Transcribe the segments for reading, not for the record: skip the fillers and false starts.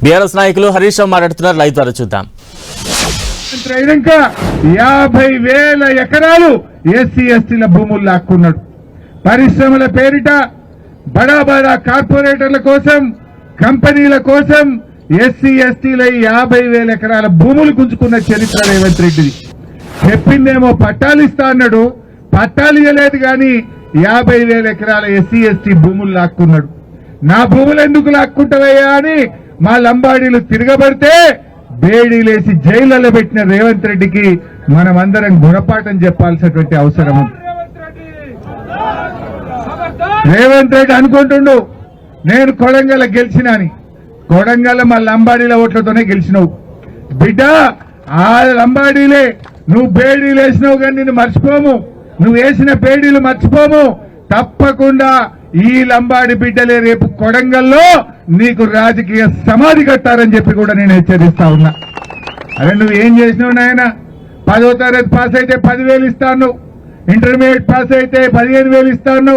BRS నాయకులు హరీష్ రావు మాట్లాడుతున్నారు. Live ద్వారా చూద్దాం. 50,000 ఎకరాలు ఎస్సీ ఎస్టీల భూములు లాక్కున్నాడు. పరిశ్రమల పేరిట బడా బడా కార్పొరేటర్ల కోసం, కంపెనీల కోసం ఎస్సీ ఎస్టీల 50,000 ఎకరాల భూములు గుంజుకున్న చరిత్ర రేవంత్ రెడ్డిది. చెప్పిందేమో పట్టాలు ఇస్తా అన్నాడు, పట్టాలు ఇవ్వలేదు కానీ 50,000 ఎకరాల ఎస్సీ ఎస్టీ భూములు లాక్కున్నాడు. నా భూములు ఎందుకు లాక్కుంటావయ్యా అని మా లంబాడీలు తిరగబడితే బేడీలేసి జైళ్లలో పెట్టిన రేవంత్ రెడ్డికి మనమందరం గుణపాఠం చెప్పాల్సినటువంటి అవసరం ఉంది. రేవంత్ రెడ్డి అనుకుంటుండు నేను కొడంగల్ గెలిచినా అని. కొడంగల్ మా లంబాడీల ఓట్లతోనే గెలిచినావు బిడ్డ. ఆ లంబాడీలే నువ్వు బేడీలు వేసినావు కానీ నిన్ను మర్చిపోము, నువ్వు వేసిన బేడీలు మర్చిపోము. తప్పకుండా ఈ లంబాడి బిడ్డలే రేపు కొడంగల్లో నీకు రాజకీయ సమాధి కట్టారని చెప్పి కూడా నేను హెచ్చరిస్తా ఉన్నా. అరే నువ్వు ఏం చేసినావు నాయన? 10వ తరగతి పాస్ అయితే 10,000 ఇస్తాను, ఇంటర్మీడియట్ పాస్ అయితే 15,000 ఇస్తాను,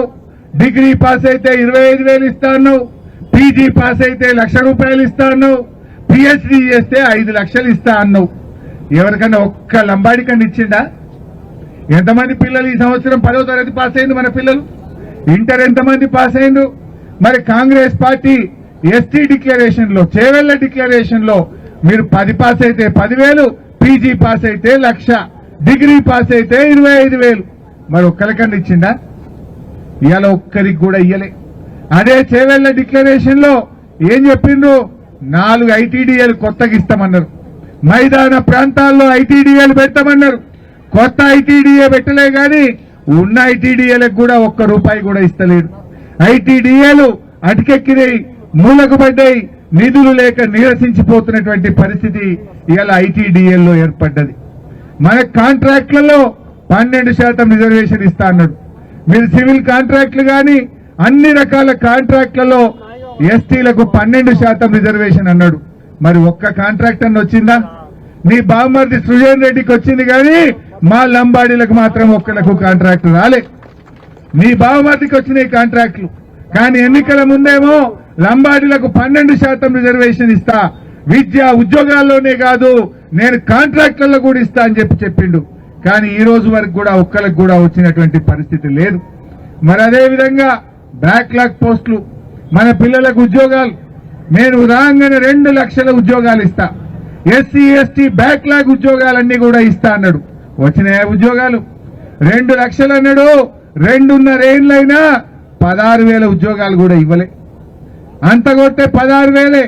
డిగ్రీ పాస్ అయితే 25,000 ఇస్తాను, పీజీ పాస్ అయితే ₹1,00,000 ఇస్తాను, పిహెచ్డీ చేస్తే 5 లక్షలు ఇస్తా అన్నావు. ఎవరికన్నా ఒక్క లంబాడి కన్నా ఇచ్చిండా? ఎంతమంది పిల్లలు ఈ సంవత్సరం 10వ తరగతి పాస్ అయింది? మన పిల్లలు ఇంటర్ ఎంతమంది పాస్ అయిండు? మరి కాంగ్రెస్ పార్టీ ఎస్టీ డిక్లరేషన్ లో, చేవెళ్ల డిక్లరేషన్ లో మీరు 10 పాస్ అయితే 10,000, పీజీ పాస్ అయితే 1,00,000, డిగ్రీ పాస్ అయితే 25,000. మరి ఒక్కరికన్నా ఇచ్చిండా? ఇవాళ ఒక్కరికి కూడా ఇయ్యలే. అదే చేవెళ్ల డిక్లరేషన్ లో ఏం చెప్పిండ్రు? 4 ఐటీడీఏలు కొత్తగా ఇస్తామన్నారు. మైదాన ప్రాంతాల్లో ఐటీడీఏలు పెట్టమన్నారు. కొత్త ఐటీడీఏ పెట్టలే గాని ఉన్న ఐటీడీఏలకు కూడా ₹1 కూడా ఇస్తలేడు. ఐటీడీఏలు అటుకెక్కినాయి, మూలకు పడ్డాయి, నిధులు లేక నీరసించిపోతున్నటువంటి పరిస్థితి ఇవాళ ఐటీడీఏల్లో ఏర్పడ్డది. మన కాంట్రాక్ట్లలో 12% రిజర్వేషన్ ఇస్తా అన్నాడు. మీరు సివిల్ కాంట్రాక్ట్లు గాని అన్ని రకాల కాంట్రాక్ట్లలో ఎస్టీలకు 12% రిజర్వేషన్ అన్నాడు. మరి ఒక్క కాంట్రాక్ట్ అన్న వచ్చిందా? నీ బామ్మర్ది సృజన్ రెడ్డికి వచ్చింది కానీ మా లంబాడీలకు మాత్రం ఒక్కలకు కాంట్రాక్ట్ రాలే. నీ బామ్మర్దికి వచ్చినాయి కాంట్రాక్టులు, కానీ ఎన్నికల ముందేమో లంబాడీలకు 12% రిజర్వేషన్ ఇస్తా, విద్య ఉద్యోగాల్లోనే కాదు నేను కాంట్రాక్టులలో కూడా ఇస్తా అని చెప్పిండు. కానీ ఈ రోజు వరకు కూడా ఒక్కరికి కూడా వచ్చినటువంటి పరిస్థితి లేదు. మరి అదే విధంగా బ్యాక్లాగ్ పోస్టులు, మన పిల్లలకు ఉద్యోగాలు నేను రాగానే 2 లక్షల ఉద్యోగాలు ఇస్తా, ఎస్సీ ఎస్టీ బ్యాక్లాగ్ ఉద్యోగాలన్నీ కూడా ఇస్తా అన్నాడు. వచ్చినాయా ఉద్యోగాలు? 2 లక్షలు అన్నాడు. 2.5 ఏళ్ళైనా 16,000 ఉద్యోగాలు కూడా ఇవ్వలే. అంత కొట్టే 16,000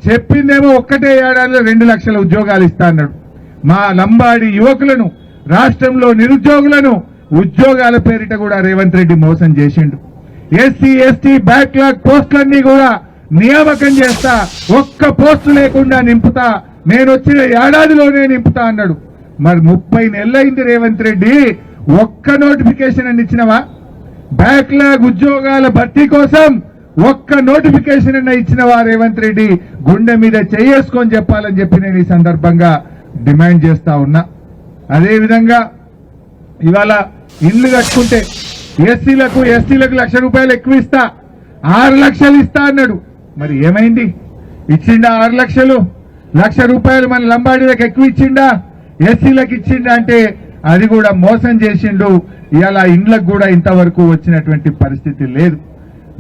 చెప్పిందేమో ఒక్కటే ఏడాదిలో 2 లక్షల ఉద్యోగాలు ఇస్తా అన్నాడు. మా లంబాడి యువకులను, రాష్ట్రంలో నిరుద్యోగులను ఉద్యోగాల పేరిట కూడా రేవంత్ రెడ్డి మోసం చేసిండు. ఎస్సీ ఎస్టీ బ్యాక్లాగ్ పోస్టులన్నీ కూడా నియామకం చేస్తా, ఒక్క పోస్టు లేకుండా నింపుతా, నేను వచ్చిన ఏడాదిలోనే నింపుతా అన్నాడు. మరి 30 నెలలైంది రేవంత్ రెడ్డి, ఒక్క నోటిఫికేషన్ అని ఇచ్చినవా? బ్యాక్లాగ్ ఉద్యోగాల భర్తీ కోసం ఒక్క నోటిఫికేషన్ అన్న ఇచ్చినవా రేవంత్ రెడ్డి? గుండె మీద చేసుకొని చెప్పాలని చెప్పి నేను ఈ సందర్భంగా డిమాండ్ చేస్తా ఉన్నా. అదేవిధంగా ఇవాళ ఇల్లు కట్టుకుంటే ఎస్సీలకు ఎస్టీలకు ₹1,00,000 ఎక్కువ ఇస్తా, 6 లక్షలు ఇస్తా అన్నాడు. మరి ఏమైంది? ఇచ్చిండా 6 లక్షలు? ₹1,00,000 మన లంబాడీలకు ఎక్కువ ఇచ్చిండా, ఎస్సీలకు ఇచ్చిండా అంటే అది కూడా మోసం చేసిండు. ఇలా ఇండ్లకు కూడా ఇంతవరకు వచ్చినటువంటి పరిస్థితి లేదు.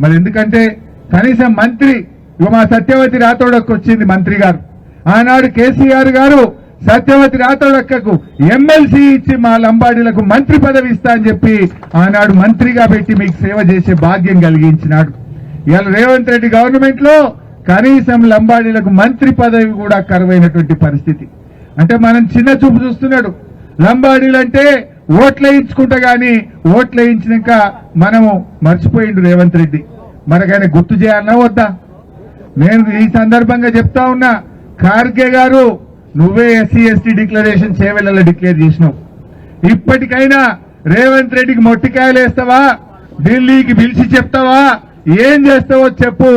మరి ఎందుకంటే కనీసం మంత్రి, మా సత్యవతి రాథోడకు వచ్చింది మంత్రి గారు, ఆనాడు కేసీఆర్ గారు సత్యవతి రాథోడక్కకు ఎమ్మెల్సీ ఇచ్చి మా లంబాడీలకు మంత్రి పదవి ఇస్తా అని చెప్పి ఆనాడు మంత్రిగా పెట్టి మీకు సేవ చేసే భాగ్యం కలిగించినాడు. ఇవాళ రేవంత్ రెడ్డి గవర్నమెంట్ లో కనీసం లంబాడీలకు మంత్రి పదవి కూడా కరువైనటువంటి పరిస్థితి. అంటే మనం చిన్న చూపు చూస్తున్నాడు. లంబాడీలంటే ఓట్లేయించుకుంటా గాని ఓట్లేయించినాక మనము మర్చిపోయిండు రేవంత్ రెడ్డి. మనకైనా గుర్తు చేయాలన్నా వద్దా? నేను ఈ సందర్భంగా చెప్తా ఉన్నా, ఖార్గే గారు నువ్వే ఎస్సీ ఎస్టీ డిక్లరేషన్ చేవెళ్లలో డిక్లేర్ చేసినావు. ఇప్పటికైనా రేవంత్ రెడ్డికి మొట్టికాయలు వేస్తావా? ఢిల్లీకి పిలిచి చెప్తావా? ఏం చేస్తావో చెప్పు.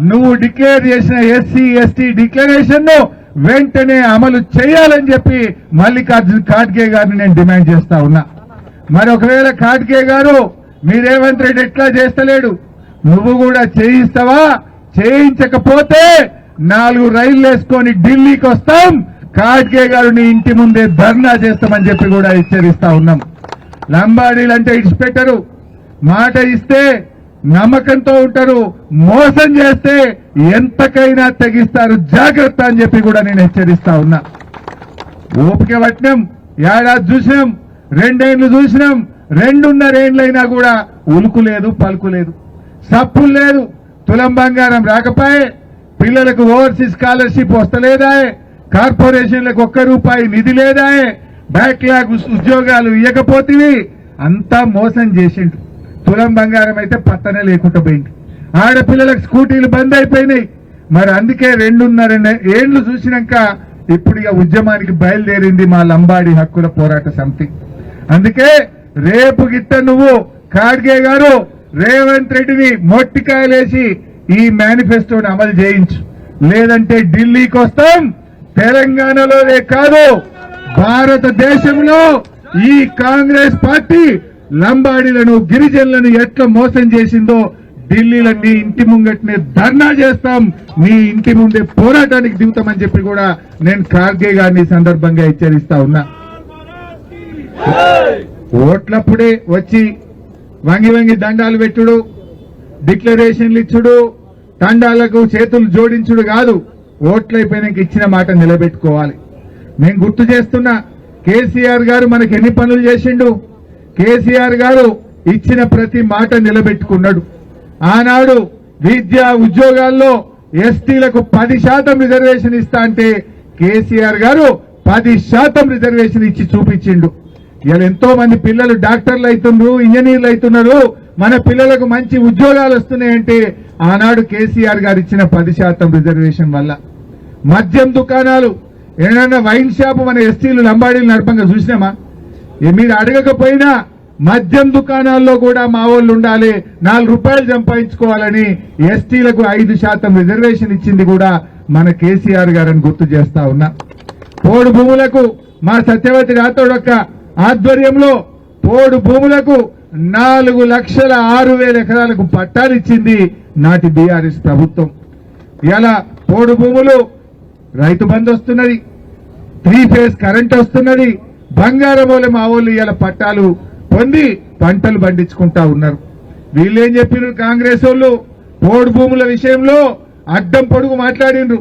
నువ్వు డిక్లేర్ చేసిన ఎస్సీ ఎస్టీ డిక్లరేషన్ ను వెంటనే అమలు చేయాలని చెప్పి మల్లికార్జున్ ఖార్గే గారిని నేను డిమాండ్ చేస్తా ఉన్నా. మరి ఒకవేళ ఖార్గే గారు మీ రేవంత్ రెడ్డి ఎట్లా చేస్తలేడు, నువ్వు కూడా చేయిస్తావా? చేయించకపోతే 4 రైళ్లు వేసుకొని ఢిల్లీకి వస్తాం, ఖాడ్గే గారు నీ ఇంటి ముందే ధర్నా చేస్తామని చెప్పి కూడా హెచ్చరిస్తా ఉన్నాం. లంబాడీలు అంటే ఇడిచిపెట్టరు, మాట ఇస్తే నమ్మకంతో ఉంటారు, మోసం చేస్తే ఎంతకైనా తెగిస్తారు, జాగ్రత్త అని చెప్పి కూడా నేను హెచ్చరిస్తా ఉన్నా. ఓపిక పట్టినాం, ఏడాది చూసినాం, 2 ఏళ్లు చూసినాం, 2.5 ఏళ్లైనా కూడా ఉలుకు లేదు, పలుకు లేదు, సప్పులు లేదు. తులం బంగారం రాకపోయే, పిల్లలకు ఓవర్సీస్ స్కాలర్షిప్ వస్తలేదాయే, కార్పొరేషన్లకు ₹1 నిధి లేదాయే, బ్యాక్లాగ్ ఉద్యోగాలు ఇవ్వకపోతే అంతా మోసం చేసిండు. తులం బంగారం అయితే పత్తనే లేకుండా పోయింది. ఆడపిల్లలకు స్కూటీలు బంద్ అయిపోయినాయి. మరి అందుకే 2.5 ఏళ్లు చూసినాక ఇప్పుడు ఇక ఉద్యమానికి బయలుదేరింది మా లంబాడి హక్కుల పోరాట సమితి. అందుకే రేపు గిట్ట నువ్వు ఖాడ్గే గారు రేవంత్ రెడ్డిని మొట్టికాయలేసి ఈ మేనిఫెస్టోని అమలు చేయించు, లేదంటే ఢిల్లీకి వస్తాం. తెలంగాణలోనే కాదు, భారతదేశంలో ఈ కాంగ్రెస్ పార్టీ లంబాడీలను, గిరిజనులను ఎట్లా మోసం చేసిందో ఢిల్లీలో నీ ఇంటి ముంగట్నే ధర్నా చేస్తాం, నీ ఇంటి ముందే పోరాటానికి దిగుతామని చెప్పి కూడా నేను ఖాడ్గే గారిని సందర్భంగా హెచ్చరిస్తా ఉన్నా. ఓట్లప్పుడే వచ్చి వంగి వంగి దండాలు పెట్టుడు, డిక్లరేషన్లు ఇచ్చుడు, తండాలకు చేతులు జోడించుడు కాదు, ఓట్లైపోయినాక ఇచ్చిన మాట నిలబెట్టుకోవాలి. నేను గుర్తు చేస్తున్నా, కేసీఆర్ గారు మనకి ఎన్ని పనులు చేసిండు. కేసీఆర్ గారు ఇచ్చిన ప్రతి మాట నిలబెట్టుకున్నాడు. ఆనాడు విద్యా ఉద్యోగాల్లో ఎస్టీలకు 10% రిజర్వేషన్ ఇస్తా అంటే కేసీఆర్ గారు 10% రిజర్వేషన్ ఇచ్చి చూపించిండు. ఇలా ఎంతో మంది పిల్లలు డాక్టర్లు అవుతున్నారు, ఇంజనీర్లు అవుతున్నారు, మన పిల్లలకు మంచి ఉద్యోగాలు వస్తున్నాయంటే ఆనాడు కేసీఆర్ గారు ఇచ్చిన 10% రిజర్వేషన్ వల్ల. మద్యం దుకాణాలు, ఏదైనా వైన్ షాపు మన ఎస్టీలు లంబాడీలు నడపంగా చూసినామా? మీరు అడగకపోయినా మద్యం దుకాణాల్లో కూడా మా వాళ్ళు ఉండాలి, ₹4 సంపాదించుకోవాలని ఎస్టీలకు 5% రిజర్వేషన్ ఇచ్చింది కూడా మన కేసీఆర్ గారని గుర్తు చేస్తా ఉన్నా. పోడు భూములకు మా సత్యవతి రాథోడొక్క ఆధ్వర్యంలో పోడు భూములకు 4,06,000 ఎకరాలకు పట్టాలిచ్చింది నాటి బీఆర్ఎస్ ప్రభుత్వం. ఇలా పోడు భూములు, రైతు బంధు వస్తున్నది, 3 ఫేజ్ కరెంట్ వస్తున్నది, బంగారమూల మా వాళ్ళు ఇలా పట్టాలు పొంది పంటలు పండించుకుంటా ఉన్నారు. వీళ్ళేం చెప్పినారు కాంగ్రెస్ వాళ్ళు? పోడు భూముల విషయంలో అడ్డం పొడుగు మాట్లాడినరు.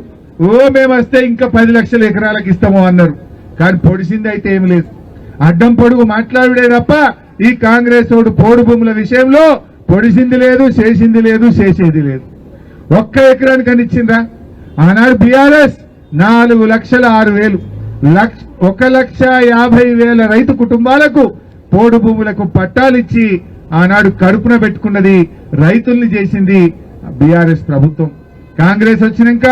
మేము వస్తే ఇంకా 10 లక్షల ఎకరాలకు ఇస్తాము అన్నారు. కానీ పొడిసింది అయితే ఏమి లేదు. అడ్డం పొడుగు మాట్లాడే తప్ప ఈ కాంగ్రెస్ వాడు పోడు భూముల విషయంలో పొడిసింది లేదు, చేసింది లేదు, చేసేది లేదు. 1 ఎకరానికి ఇచ్చిందా? ఆనాడు బీఆర్ఎస్ 4,06,000 1,50,000 రైతు కుటుంబాలకు పోడు భూములకు పట్టాలిచ్చి ఆనాడు కడుపున పెట్టుకున్నది, రైతుల్ని చేసింది బీఆర్ఎస్ ప్రభుత్వం. కాంగ్రెస్ వచ్చినాక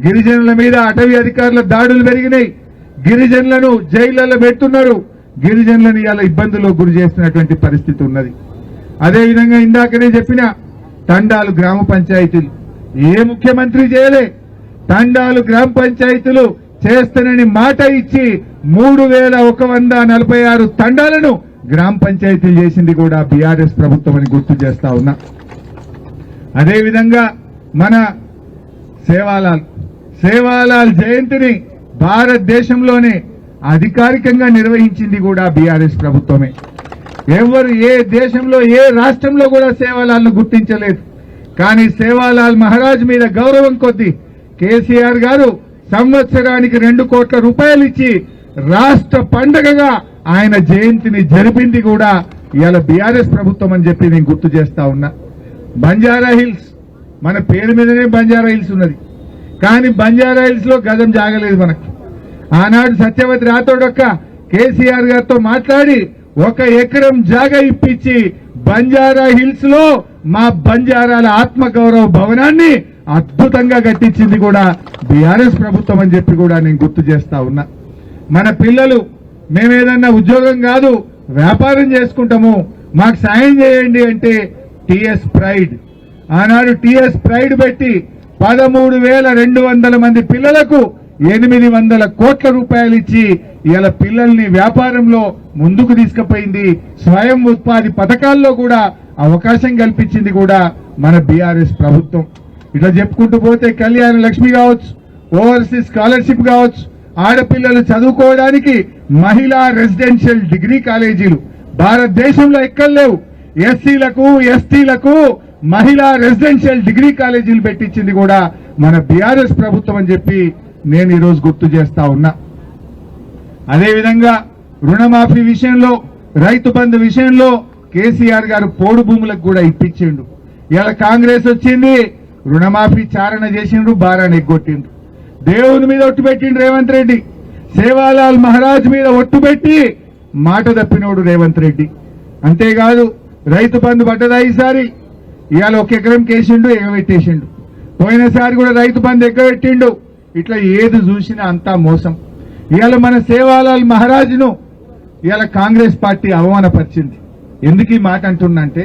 గిరిజనుల మీద అటవీ అధికారుల దాడులు పెరిగినాయి, గిరిజనులను జైళ్లలో పెడుతున్నారు, గిరిజనులను ఇలా ఇబ్బందుల్లో గురి చేస్తున్నటువంటి పరిస్థితి ఉన్నది. అదేవిధంగా ఇందాకనే చెప్పిన తండాలు గ్రామ పంచాయతీలు ఏ ముఖ్యమంత్రి చేయలే. తండాలు గ్రామ పంచాయతీలు చేస్తానని మాట ఇచ్చి 3,146 తండాలను గ్రామ పంచాయతీలు చేసింది కూడా బీఆర్ఎస్ ప్రభుత్వం అని గుర్తు చేస్తా ఉన్నా. అదేవిధంగా మన సేవాలాల్ జయంతిని భారతదేశంలోనే అధికారికంగా నిర్వహించింది కూడా బీఆర్ఎస్ ప్రభుత్వమే. ఎవరు ఏ దేశంలో, ఏ రాష్ట్రంలో కూడా సేవాలాల్ను గుర్తించలేదు. కానీ సేవాలాల్ మహారాజ్ మీద గౌరవం కొద్దీ కేసీఆర్ గారు సంవత్సరానికి ₹2 కోట్ల ఇచ్చి రాష్ట్ర పండగగా ఆయన జయంతిని జరిపింది కూడా ఇవాళ బీఆర్ఎస్ ప్రభుత్వం అని చెప్పి నేను గుర్తు చేస్తా ఉన్నా. బంజారా హిల్స్, మన పేరు మీదనే బంజారా హిల్స్ ఉన్నది, కానీ బంజారా హిల్స్ లో గజం జాగలేదు మనకు. ఆనాడు సత్యవతి రాథోడొక్క కేసీఆర్ గారితో మాట్లాడి 1 ఎకరం జాగా ఇప్పించి బంజారా హిల్స్ లో మా బంజారాల ఆత్మగౌరవ భవనాన్ని అద్భుతంగా కట్టించింది కూడా బీఆర్ఎస్ ప్రభుత్వం అని చెప్పి కూడా నేను గుర్తు చేస్తా ఉన్నా. మన పిల్లలు మేమేదన్నా ఉద్యోగం కాదు వ్యాపారం చేసుకుంటాము, మాకు సాయం చేయండి అంటే టీఎస్ ప్రైడ్, ఆనాడు టీఎస్ ప్రైడ్ పెట్టి 13,200 మంది పిల్లలకు 800 కోట్ల రూపాయలు ఇచ్చి ఇలా పిల్లల్ని వ్యాపారంలో ముందుకు తీసుకుపోయింది. స్వయం ఉత్పాది పథకాల్లో కూడా అవకాశం కల్పించింది కూడా మన బీఆర్ఎస్ ప్రభుత్వం. ఇట్లా చెప్పుకుంటూ పోతే కళ్యాణ లక్ష్మి కావచ్చు, ఓవర్సీస్ స్కాలర్షిప్ కావచ్చు, ఆడపిల్లలు చదువుకోవడానికి మహిళా రెసిడెన్షియల్ డిగ్రీ కాలేజీలు భారతదేశంలో ఎక్కడ లేవు. ఎస్సీలకు ఎస్టీలకు మహిళా రెసిడెన్షియల్ డిగ్రీ కాలేజీలు పెట్టించింది కూడా మన బీఆర్ఎస్ ప్రభుత్వం అని చెప్పి నేను ఈరోజు గుర్తు చేస్తా ఉన్నా. అదేవిధంగా రుణమాఫీ విషయంలో, రైతు బంధు విషయంలో కేసీఆర్ గారు పోడు భూములకు కూడా ఇప్పించిండు. ఇలా కాంగ్రెస్ వచ్చింది, రుణమాఫీ చారణ చేసిండ్రు, బారాన్ని ఎగ్గొట్టిండ్రు. దేవుని మీద ఒట్టు పెట్టిండు రేవంత్ రెడ్డి, సేవాలాల్ మహారాజ్ మీద ఒట్టు పెట్టి మాట తప్పినోడు రేవంత్ రెడ్డి. అంతేకాదు రైతు బంధు పడ్డదా ఈసారి, ఇవాళ 1 ఎకరం కేసిండు, ఎగబెట్టేసిండు. పోయినసారి కూడా రైతు బంధు ఎగ్గబెట్టిండు. ఇట్లా ఏది చూసినా అంతా మోసం. ఇవాళ మన సేవాలాల్ మహారాజ్ను ఇవాళ కాంగ్రెస్ పార్టీ అవమానపరిచింది. ఎందుకు ఈ మాట అంటున్నంటే,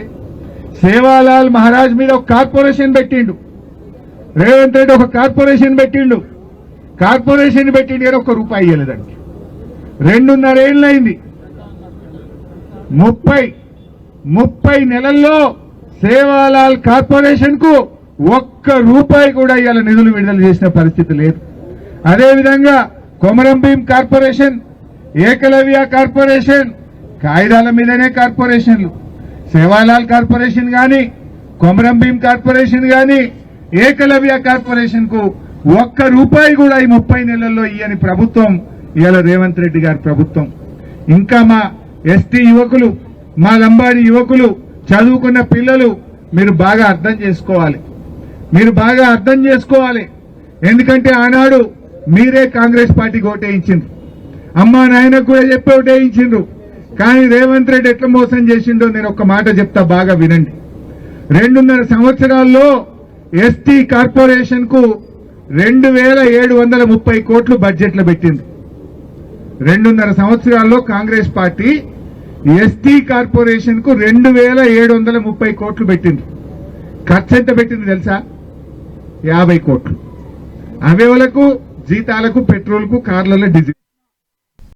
సేవాలాల్ మహారాజ్ మీద ఒక కార్పొరేషన్ పెట్టిండు రేవంత్ రెడ్డి, ఒక కార్పొరేషన్ పెట్టిండు. కార్పొరేషన్ పెట్టిండు కానీ ఒక్క రూపాయి ఇవ్వలేదండి. 2.5 ఏళ్ళైంది. 30 నెలల్లో సేవాలాల్ కార్పొరేషన్ కు ఒక్క రూపాయి కూడా ఇవాళ నిధులు విడుదల చేసిన పరిస్థితి లేదు. అదేవిధంగా కొమరం భీం కార్పొరేషన్, ఏకలవ్య కార్పొరేషన్ కాగితాల మీదనే కార్పొరేషన్లు. సేవాలాల్ కార్పొరేషన్ గాని, కొమరం భీం కార్పొరేషన్ గాని, ఏకలవ్య కార్పొరేషన్ కు ఒక్క రూపాయి కూడా ఈ 30 నెలల్లో ఇయ్యని ప్రభుత్వం ఇవాళ రేవంత్ రెడ్డి గారి ప్రభుత్వం. ఇంకా మా ఎస్టీ యువకులు, మా లంబాడి యువకులు, చదువుకున్న పిల్లలు మీరు బాగా అర్థం చేసుకోవాలి. ఎందుకంటే ఆనాడు మీరే కాంగ్రెస్ పార్టీకి ఓటేయించిండ్రు, అమ్మా నాయనకు కూడా చెప్పి ఓటేయించిండ్రు. కానీ రేవంత్ రెడ్డి ఎట్లా మోసం చేసిండో నేను ఒక మాట చెప్తా, బాగా వినండి. 2.5 సంవత్సరాల్లో ఎస్టీ కార్పొరేషన్ కు 2,730 కోట్లు బడ్జెట్లో పెట్టింది. 2.5 సంవత్సరాల్లో కాంగ్రెస్ పార్టీ ఎస్టీ కార్పొరేషన్ కు 2,730 కోట్లు పెట్టింది. ఖర్చు ఎంత పెట్టింది తెలుసా? 50 కోట్లు. అవే వాళ్ళకు జీతాలకు, పెట్రోల్ కు, కార్లలో డీజిల్.